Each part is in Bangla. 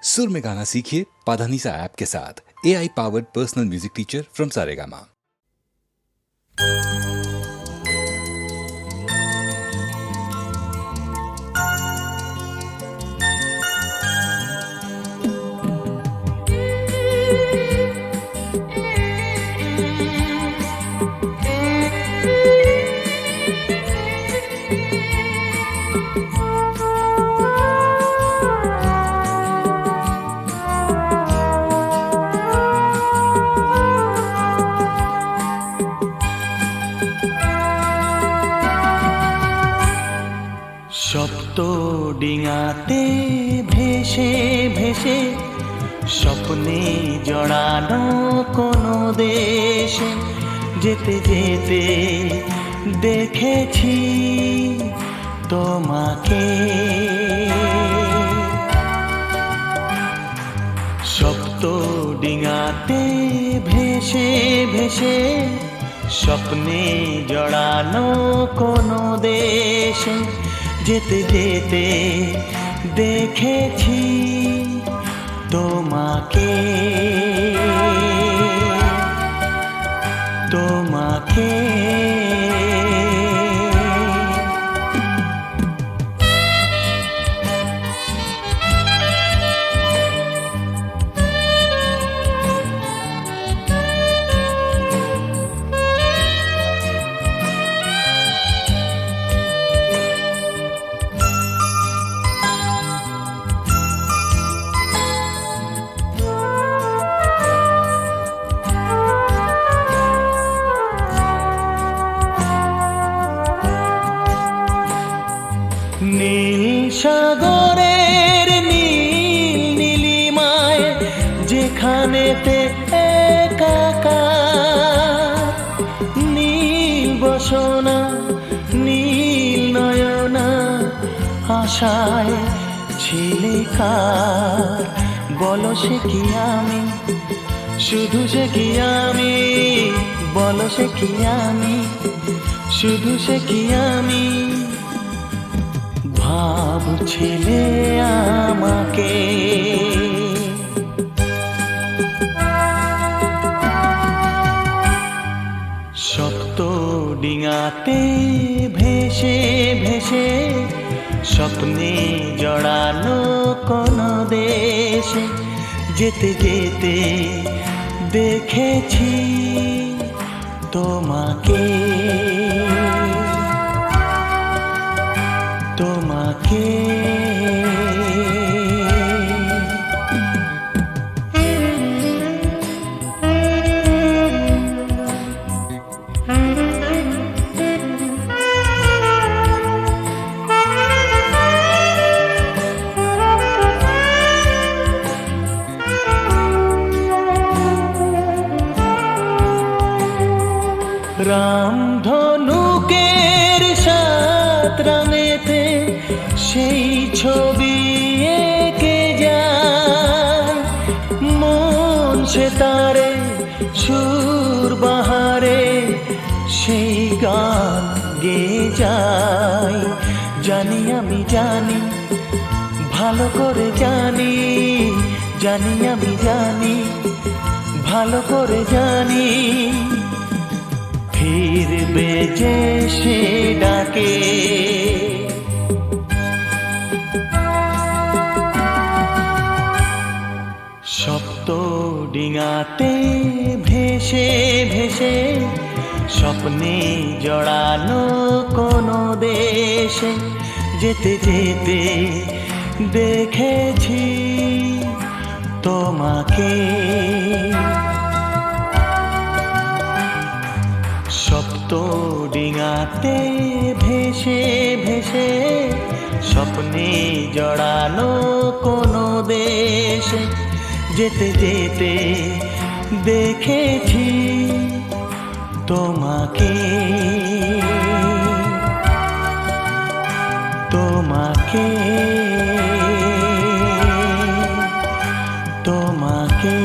सुर में गाना सीखिए पाधानीसा ऐप के साथ। AI powered personal music teacher from Saregama. সপ্ত ডিঙাতে ভেসে ভেসে স্বপ্নে জড়ানো কোনো দেশে যেতে যেতে দেখেছি তোমাকে। সপ্ত ডিঙাতে ভেসে ভেসে স্বপ্নে জড়ানো কোনো দেশে যেতে যেতে দেখেছি তোমাকে তোমাকে। নীল সাগরের নীল নীলিমায় যেখানেতে একাকার, নীল বসনা নীল নয়না আশায় ছিলিকার। বলো সে কি আমি, শুধু সে কি আমি, বলো সে কি আমি, শুধু সে কি আমি। ভাবছিলে আমাকে সপ্ত ডিঙাতে ভেসে ভেসে স্বপ্নে জড়ানো কোনো দেশে যেতে যেতে দেখেছি তোমাকে তোমাকে। রামধনুকের সাত রাঙেতে সেই ছবি এঁকে যায়, মন সে তারে সুর বাহারে সেই গান গেয়ে যায়। জানি আমি জানি, ভালো করে জানি, জানি আমি জানি, ভালো করে জানি ফিরবে যে সে ডাকে। সপ্ত ডিঙাতে ভেসে ভেসে স্বপ্নে জড়ানো কোনো দেশে যেতে যেতে দেখেছি তোমাকে। সপ্ত ডিঙাতে ভেসে ভেসে স্বপ্নে জড়ানো কোনো দেশে যেতে যেতে দেখেছি তোমাকে তোমাকে তোমাকে।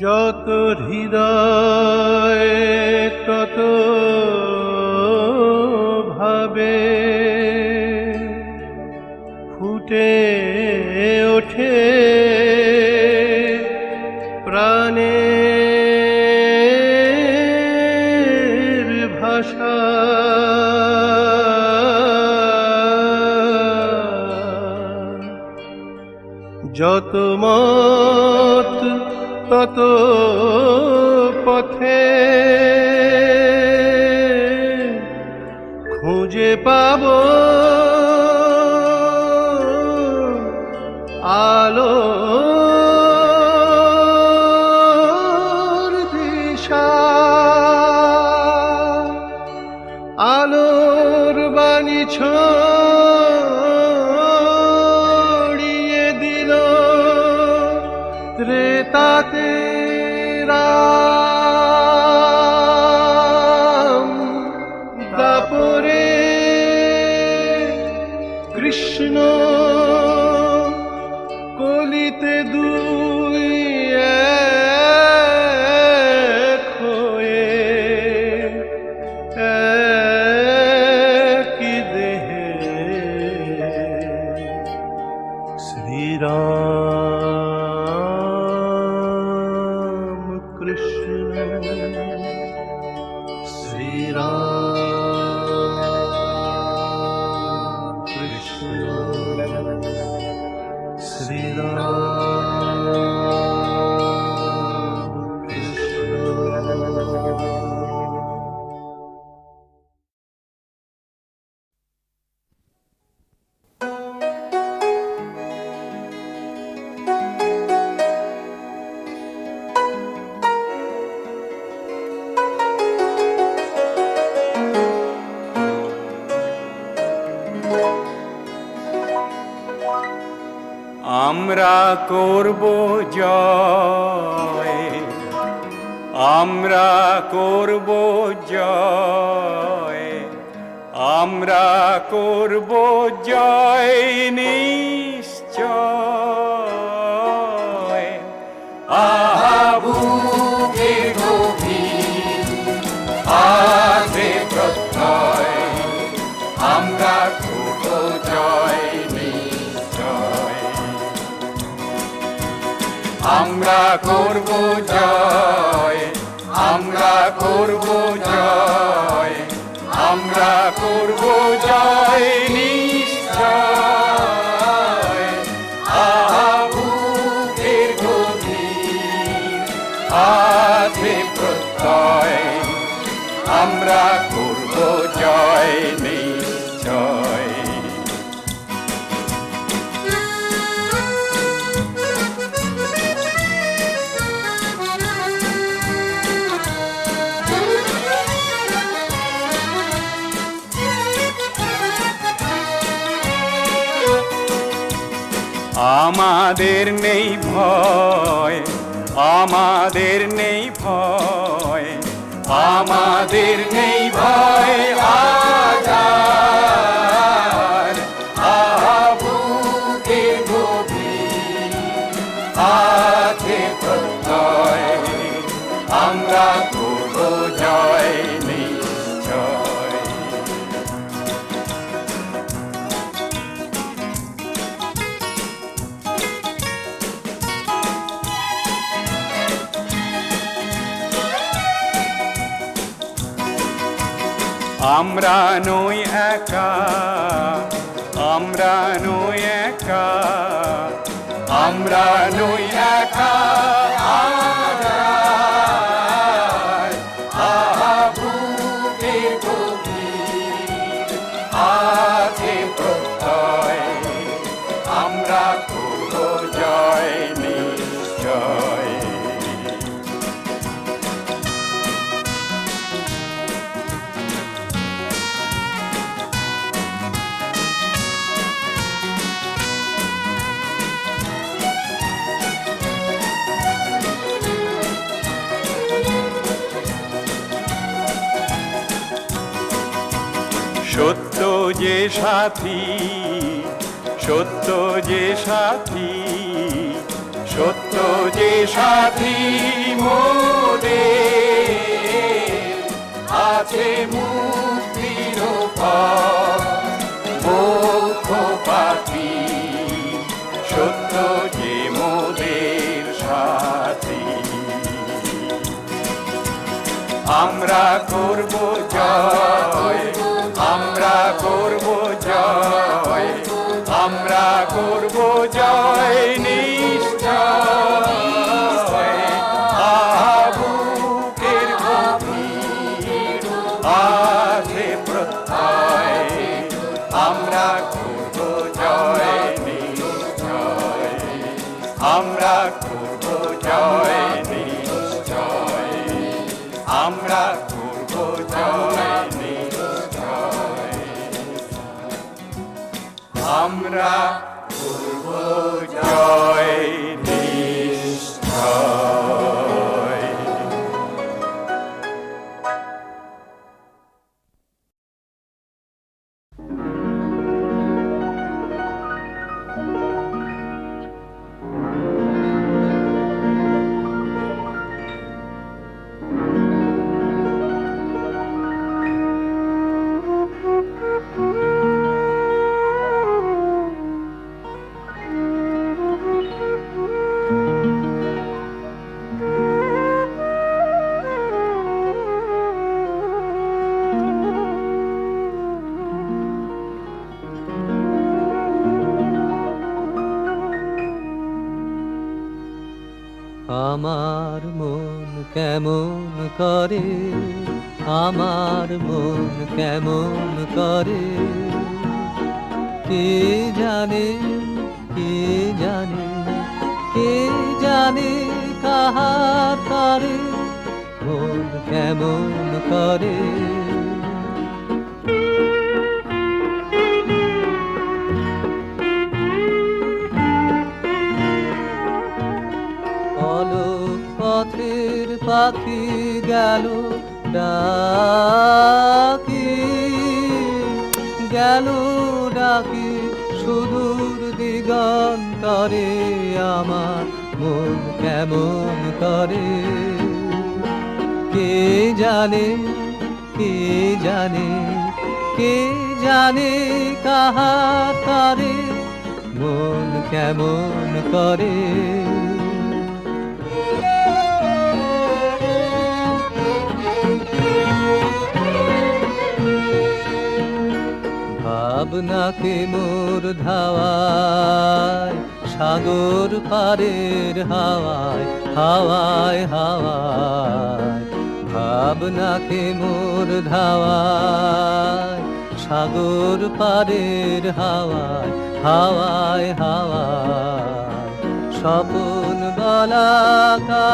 যত হৃদয় তত ভাবে ফুটে ওঠে প্রাণের ভাষা। যত মত তত পথে খুঁজে পাব আলোর দিশা। আলোর বাণী ছড়িয়ে দিল ত্রেতাতে রাম, দাপরে কৃষ্ণ, কলিতে দুই এক হয়ে একই দেহে। শ্রীরাম কৃষ্ণ, শ্রীরাম কৃষ্ণ, শ্রীরাম কৃষ্ণ। আমরা করব জয়, আমরা করব জয়, আমরা করব জয় নিশ্চয়। আহা বুকে গভীর আছে প্রত্যয়, আমরা করব জয় নিশ্চয়। আমরা করব জয়, আমরা করব জয়, আমরা করব জয় নিশ্চয়। আহা বুকের গভীর আছে প্রত্যয়, আমরা করব জয় নিশ্চয়। আমাদের নেই ভয়, আমাদের নেই ভয়, আমাদের নেই ভয় আজার। আহা বুকে গভীর আছে প্রত্যয়, আমরা করব জয় নিশ্চয়। আমরা নই একা, আমরা নই একা, আমরা নই একা আধার। আহা বুকে গভীর আছে প্রত্যয়, আমরা করব জয় নিশ্চয়। সত্য যে সাথী, সত্য যে সাথী, সত্য যে সাথী মোদের আছে মুক্তির পথ মোক্ষ পাখি সত্য যে মোদের সাথী আমরা করব জয় আমরা করব জয় আমরা করব জয় নিশ্চয় বুকের গভীর আছে প্রত্যয় আমরা করব জয় নিশ্চয় আমরা করব জয় নিশ্চয় আমরা করব জয় নিশ্চয় আমরা করব জয় নিশ্চয় আমার মন কেমন করে আমার মন কেমন করে কে জানে কে জানে কে জানে কাহার করে মন কেমন করে অলোক পথের পাখি গেল ডাকি গেল ডাকি সুদূর দিগন্তরে আমার মন কেমন করে কে জানে কে জানে কে জানে কাহার করে মন কেমন করে ভাবনাকে মোর ধাওয়ায় সাগর পারের হাওয়ায় হাওয়ায় হাওয়ায় ভাবনাকে মোর ধাওয়ায় সাগর পারের হাওয়ায় হাওয়ায় হাওয়ায় স্বপন বলাকা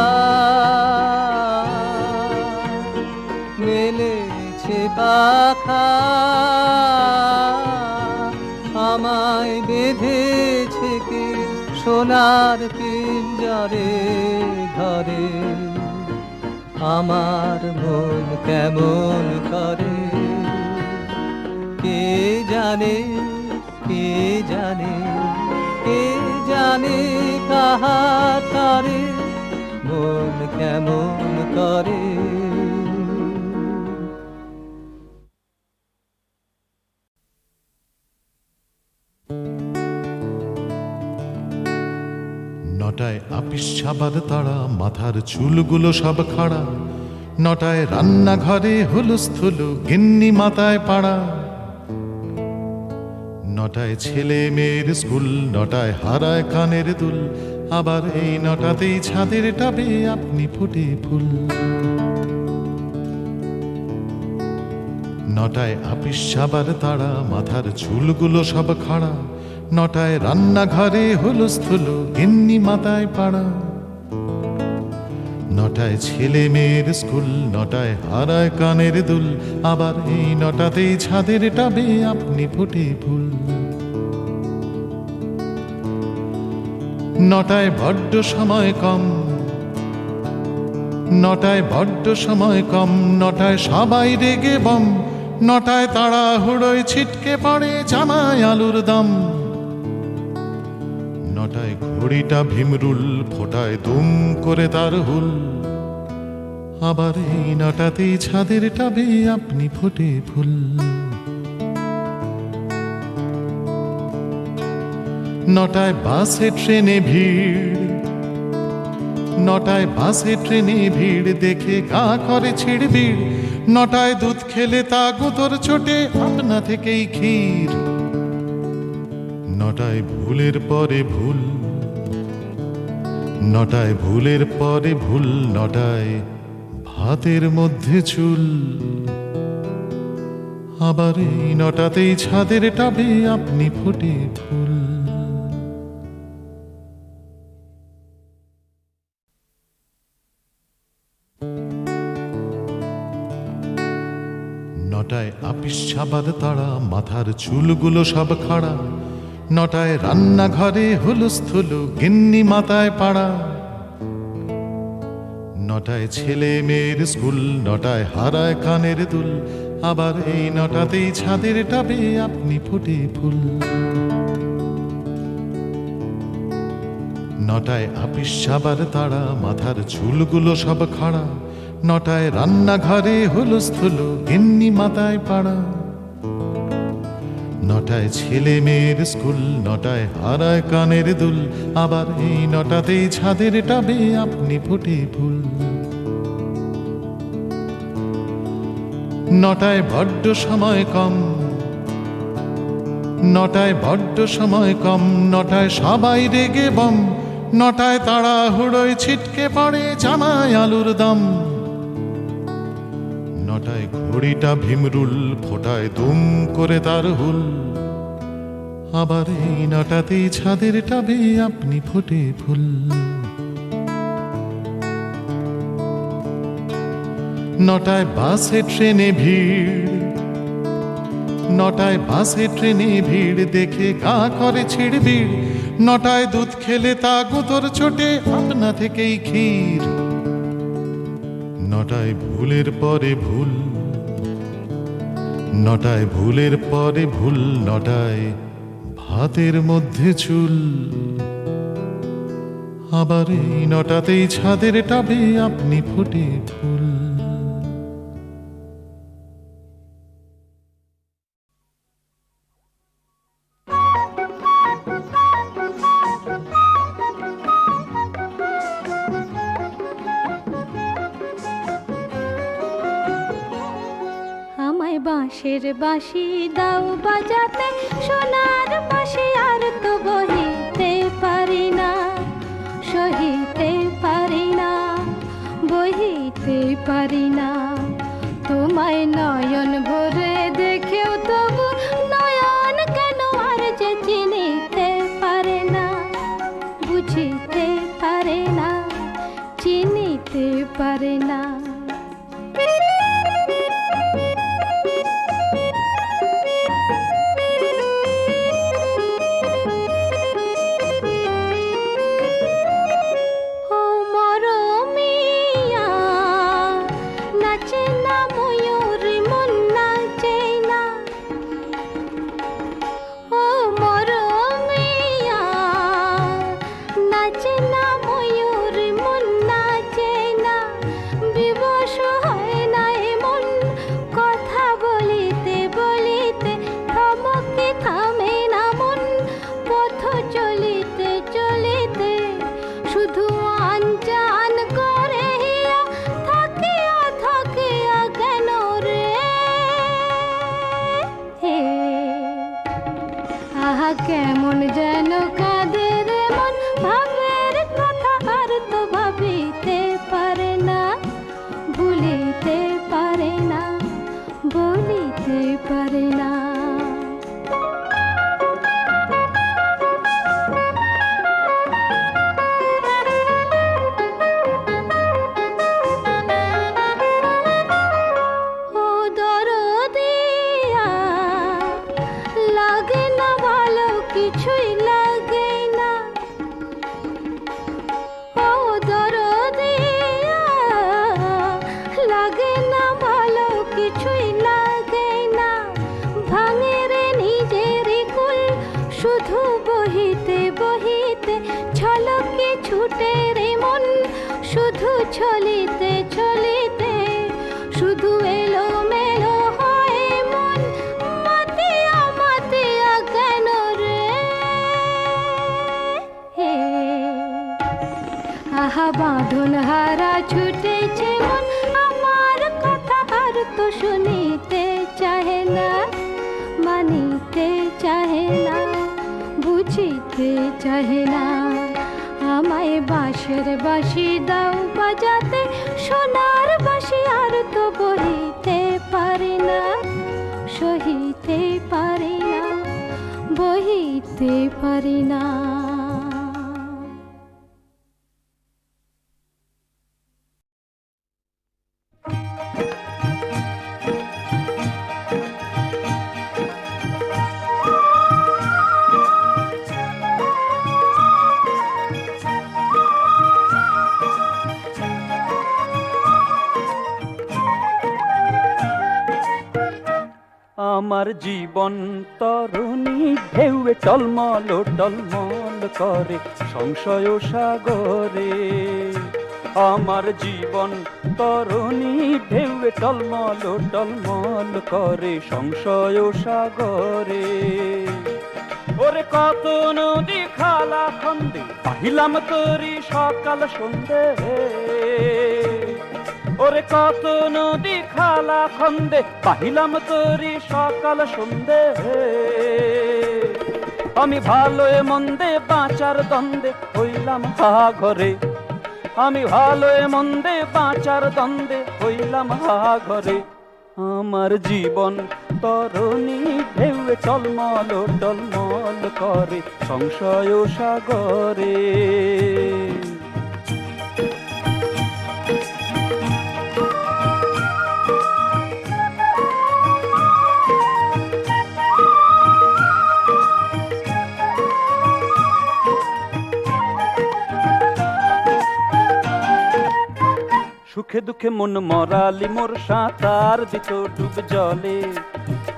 মেলেছে পাখা আমায় বেঁধেছে কি সোনার পিঞ্জরে ঘরে আমার মন কেমন করে কে জানে কে জানে কে জানে কাহার করে মন কেমন করে নটায় আপিস সাবার তাড়া মাথার চুলগুলো সব খাড়া নটায় রান্নাঘরে হুলস্থুল গিন্নি মাথায় পাড়া নটায় ছেলে মেয়ের স্কুল নটায় হারায় কানের দুল আবার এই নটাতেই ছাদের টাবে আপনি ফুটে ফুল নটায় আপিস সাবার তাড়া মাথার চুলগুলো সব খাড়া নটায় রান্নাঘরে হুলস্থুল গিন্নি মাথায় পাড়া নটায় ছেলে মেয়ের স্কুল নটায় হারায় কানের দুল আবার এই নটাতেই ছাদের টাবে আপনি ফুটে ফুল নটায় বড্ড সময় কম নটায় বড্ড সময় কম নটায় সবাই রেগে বম নটায় তাড়াহুড়োয় ছিটকে পড়ে জামায় আলুর দম নটায় ঘড়িটা ভীমরুল ফোটায় দুম করে তার হুল, আবার এই নটাতেই ছাদের টাবে আপনি ফোটে ফুল। নটায় বাসে ট্রেনে ভিড়, নটায় বাসে ট্রেনে ভিড় দেখে গা করে ছিড়বিড়, নটায় দুধ খেলে তা গুতর ছোটে আপনা থেকেই ক্ষীর। নটায় ভুলের পরে ভুল, নটায় ভুলের পরে ভুল, নটায় ভাতের মধ্যে চুল, আবার এই নটাতেই ছাদের টাবে আপনি ফোটে ফুল। নটায় আপিস ছাবার তাড়া, মাথার চুলগুলো সব খাড়া, নটায় রান্নাঘরে হুলস্থুল, গিন্নি মাথায় পাড়া। নটায় ছেলে মেয়ের স্কুল, নটায় হারায় কানের দুল, আবার এই নটাতেই ছাদের টাবে আপনি ফোটে ফুল। নটায় আপিস ছাবার তাড়া, মাথার চুলগুলো সব খাড়া, নটায় রান্নাঘরে হুলস্থুল, গিন্নি মাথায় পাড়া। নটায় ছেলে মেয়ের স্কুল, নটায় হারায় কানের দুল, আবার এই নটাতেই ছাদের টাবে আপনি ফোটে ফুল। নটায় বড্ড সময় কম, নটায় বড্ড সময় কম, নটায় সবাই রেগে বম, নটায় তাড়াহুড়োয় ছিটকে পড়ে জামায় আলুর দম। নটায় ঘড়িটা ভীমরুল ফোটায় দুম করে তার হুল, আবার এই নটাতেই ছাদের টাবে আপনি ফোটে ফুল। নটায় বাসে ট্রেনে ভিড়, নটায় বাসে ট্রেনে ভিড় দেখে গা করে ছিড়বিড়, নটায় দুধ খেলে তা গুতর ছোটে আপনা থেকেই ক্ষীর। নটায় ভুলের পরে ভুল, নটায় ভুলের পরে ভুল, নটায় ভাতের মধ্যে চুল, আবার এই নটাতেই ছাদের টাবে আপনি ফোটে ফুল। আমায় বাঁশের বাঁশি দাও বাজাতে, সোনার বাঁশি আর তো বহিতে পারি না, সহিতে পারি না, বহিতে পারি না। তোমায় নয়ন ভরে দেখেও তবু নয়ন কেন আর যে চিনিতে পারে না, বুঝিতে পারে না, চিনিতে পারে না। কেমন যেন কাদের মন, ভাবের কথা আর তো ভাবিতে পারে না, ভুলিতে পারে না, বলিতে পারে না। কিছুই লাগে না, ও দরদিয়া, লাগে না ভালো, কিছুই লাগে না, ছুটে রে মন শুধু চলিতে চলিতে শুধু এলো মেলো হয় মন মাতিয়া মাতিয়া কেন রে হে আহা বাঁধন হারা ছুটেছে মন আমার কথা আর তো শুনিতে চাহে না মানিতে চাহে না বুঝিতে চাহে না আমায় বাঁশের বাঁশি দাও বাজাতে সোনার বাঁশি আর তো বহিতে পারি না সহিতে পারি না বহিতে পারি না আমার জীবন তরুণী ঢেউয়ে টলমল টলমল করে সংশয় সাগরে আমার জীবন তরুণী ঢেউয়ে টলমল টলমল করে সংশয় সাগরে ওরে কত নদী খালা খন্দে পাহিলাম তরি সকাল সন্ধে ওরে কত নদী খালা খন্দে পাহিলাম তরি সকাল সন্ধে আমি ভালো মন্দে বাঁচার দ্বন্দ্বে হইলাম হা ঘরে আমি ভালো মন্দে বাঁচার দ্বন্দ্বে হইলাম হা ঘরে আমার জীবন তরুণী ঢেউয়ে টলমল টলমল করে সংশয় সাগরে সুখে দুঃখে মন মরালি মোর সাঁতার দিত ডুব জলে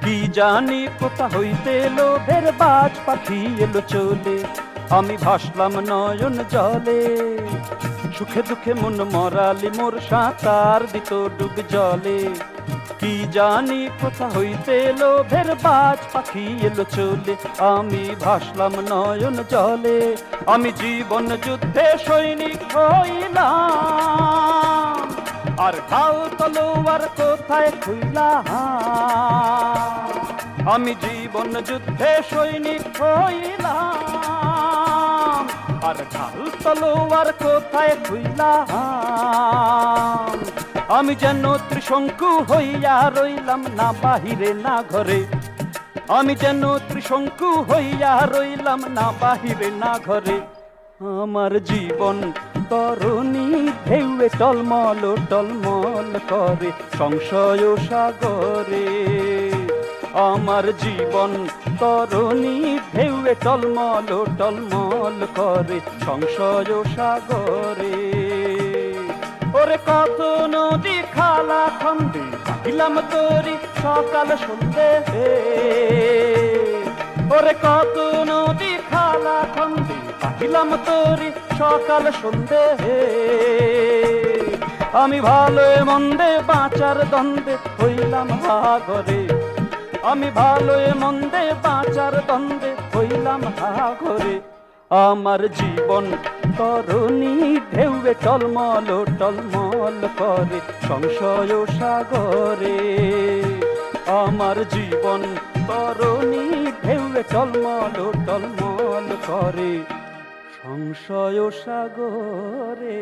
কি জানি কোথা হইতে লোভের বাজ পাখি এলো চলে আমি ভাসলাম নয়ন জলে সুখে দুঃখে মন মরালি মোর সাঁতার দিত ডুব জলে কি জানি কোথা হইতে লোভের বাজ পাখি এলো চলে আমি ভাসলাম নয়ন জলে আমি জীবন যুদ্ধে সৈনিক হইলাম আর ঢাল তলোয়ার কোথায় খুইলাম আমি জীবন যুদ্ধে সৈনিক হইলাম আর ঢাল তলোয়ার কোথায় খুইলাম আমি যেন ত্রিশঙ্কু হইয়া রইলাম না বাহিরে না ঘরে আমি যেন ত্রিশঙ্কু হইয়া রইলাম না বাহিরে না ঘরে আমার জীবন তরুণী ঢেউয়ে টলমল টলমল করে সংশয় সাগরে আমার জীবন তরুণী ঢেউয়ে টলমল টলমল করে সংশয় সাগরে ওরে কত নদী খালা খন্দে পাহিলাম তরি সকাল সন্ধে ওরে কত নদী খালা খন্দে পাহিলাম তরি সকাল সন্ধে আমি ভালো মন্দে বাঁচার দ্বন্দ্বে হইলাম হা ঘরে আমি ভালো মন্দে বাঁচার দ্বন্দ্বে হইলাম হা ঘরে আমার জীবন তরুণী ঢেউয়ে টলমল টলমল করে সংশয় সাগরে আমার জীবন তরুণী ঢেউয়ে টলমল টলমল করে সংশয় সাগরে